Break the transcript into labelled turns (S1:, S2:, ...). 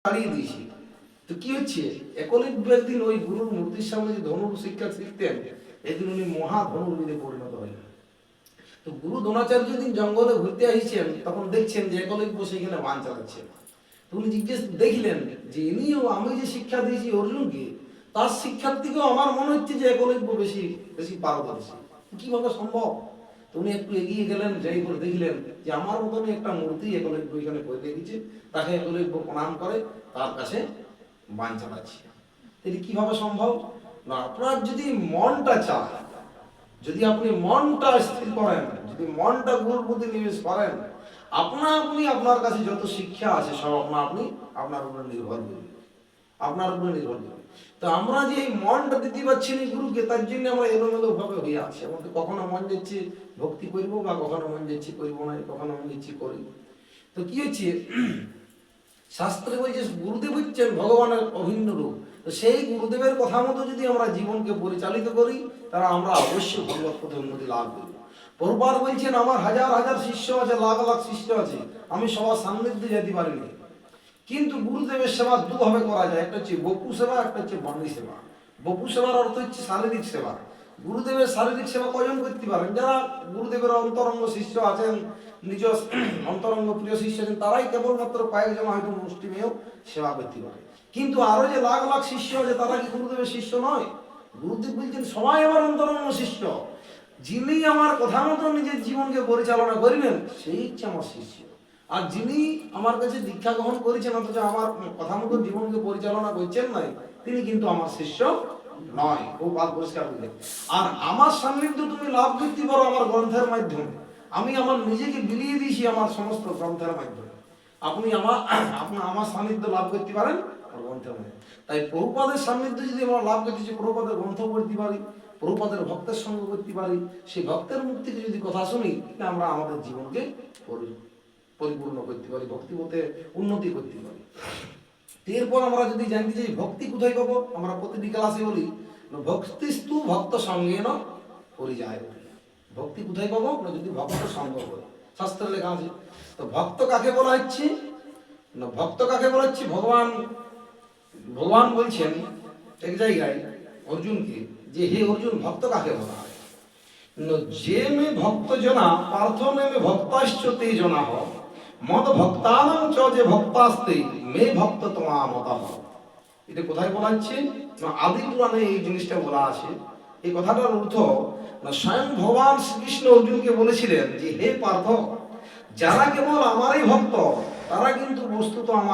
S1: হারিয়ে দিয়েছি। তো কি হচ্ছে, একলিঙ্গ একদিন ওই গুরুর মূর্তির সামনে যে ধনুর শিক্ষা শিখতেন, একদিন উনি মহা ধনুর্বিদে পরিণত হলেন। তো গুরু দ্রোণাচার্য দিন জঙ্গলে ঘুরতে আসছেন, তখন দেখছেন যে একলিঙ্গ সেখানে বান চালাচ্ছেন। তো উনি জিজ্ঞেস দেখলেন যে ইনিও আমি যে শিক্ষা দিয়েছি অর্জুনকে, তার শিক্ষার থেকেও আমার মনে হচ্ছে যে একলিঙ্গ বেশি বেশি পারদর্শী। কিভাবে সম্ভব? তো উনি একটু এগিয়ে গেলেন, যাই করে দেখলেন যে আমার মতনই একটা মূর্তি একলিঙ্গ এখানে করে রেখেছে, তাকে একলিঙ্গ প্রণাম করে তার কাছে বান চালাচ্ছে। এটি কিভাবে সম্ভব? না, আপনার যদি মনটা চায়, যদি আপনি মনটা স্থির করেন, যদি মনটা গুরুর প্রতি নিবেশ করেন, আপনি আপনার কাছে যত শিক্ষা আছে সব আপনি আপনার উপরে নির্ভর করবে, আপনার উপরে নির্ভর করবে। তো আমরা যে এই মনটা দিতে পারছি না গুরুকে, তার জন্য আমরা এলোমেলো ভাবে হয়ে আছি। আমাদের কখনো মন যাচ্ছে ভক্তি করব, বা কখনো মন যাচ্ছে করবো না, কখনো মন যাচ্ছে করি। তো কি হচ্ছে, শাস্ত্রে বলছে গুরুদেব হচ্ছেন ভগবানের অভিন্ন রূপ। তো সেই গুরুদেবের কথা মতো যদি আমরা জীবনকে পরিচালিত করি, তারা আমরা অবশ্যই ভগবত পথে উন্নতি লাভ করব। প্রভুপাদ বলছেন আমার হাজার হাজার শিষ্য আছে, লাখ লাখ শিষ্য আছে, আমি সবার সান্নিধ্যে যেতে পারিনি। কিন্তু গুরুদেবের সেবা দুভাবে করা যায়, একটা হচ্ছে বপু সেবা, একটা হচ্ছে বাণী সেবা। বপু সেবার অর্থ হচ্ছে শারীরিক সেবা। গুরুদেবের শারীরিক সেবা কজন করতে পারেন? যারা গুরুদেবের অন্তরঙ্গ শিষ্য আছেন, নিজ অন্তরঙ্গ প্রিয় শিষ্য আছেন, তারাই কেবলমাত্র কয়েকজন হয়তো মুষ্টিমেয় সেবা করতে পারে। কিন্তু আরো যে লাখ লাখ শিষ্য আছে, তারা কি গুরুদেবের শিষ্য নয়? গুরুদেব বলছেন সবাই আমার অন্তরঙ্গ শিষ্য, যিনি আমার কথা মতো নিজের জীবনকে পরিচালনা করবেন সেই হচ্ছে আমার শিষ্য। আর যিনি আমার কাছে দীক্ষা গ্রহণ করেছেন অথচ আমার কথা মতো জীবনকে পরিচালনা করছেন নাই, তিনি কিন্তু আমার শিষ্য নয়। খুব পরিষ্কার বললেন। আর আমার সান্নিধ্য তুমি লাভ করতে পারো আমার গ্রন্থের মাধ্যমে। আমি আমার নিজেকে বিলিয়ে দিয়েছি আমার সমস্ত গ্রন্থের মাধ্যমে। আপনি আমার সান্নিধ্য লাভ করতে পারেন আমার গ্রন্থের মাধ্যমে। তাই প্রভুপাদের সান্নিধ্য যদি আমরা লাভ করতে চাই, প্রভুপাদের গ্রন্থ পড়তে পারি, প্রভুপাদের ভক্তের সঙ্গ করতে পারি, সেই ভক্তের মুখ থেকে যদি কথা শুনি, আমরা আমাদের জীবনকে পরিপূর্ণ করতে পারি, ভক্তিপথে উন্নতি করতে পারি। এরপর আমরা যদি জানতে চাই ভক্তি কোথায় পাবো, আমরা প্রতিটি ক্লাসে বলি ভক্তিস্তু ভক্ত সঙ্গে না পরিযায়। ভক্তি কোথায় পাবো না, যদি ভক্ত সঙ্গ করি। শাস্ত্রে লেখা আছে। তো ভক্ত কাকে বলা হচ্ছে না, ভক্ত কাকে বলা হচ্ছে? ভগবান বলছেন এক জায়গায় অর্জুনকে যে হে অর্জুন, ভক্ত কাকে বলা হয়? যে মে ভক্ত জনা প্রার্থনে মে ভক্তাশ্চ তে জনা হ মদ ভক্তানাং চ যে ভক্তাস্তে মে ভক্ত তোমা মতঃ। এটা কোথায় বলা হচ্ছে না, আদি পুরাণে এই জিনিসটা বলা আছে। এই কথাটার অর্থ না, স্বয়ং ভগবান শ্রীকৃষ্ণ অর্জুনকে বলেছিলেন যে হে পার্থ, যারা কেবল আমারই ভক্ত, তারা কিন্তু বস্তুত আমার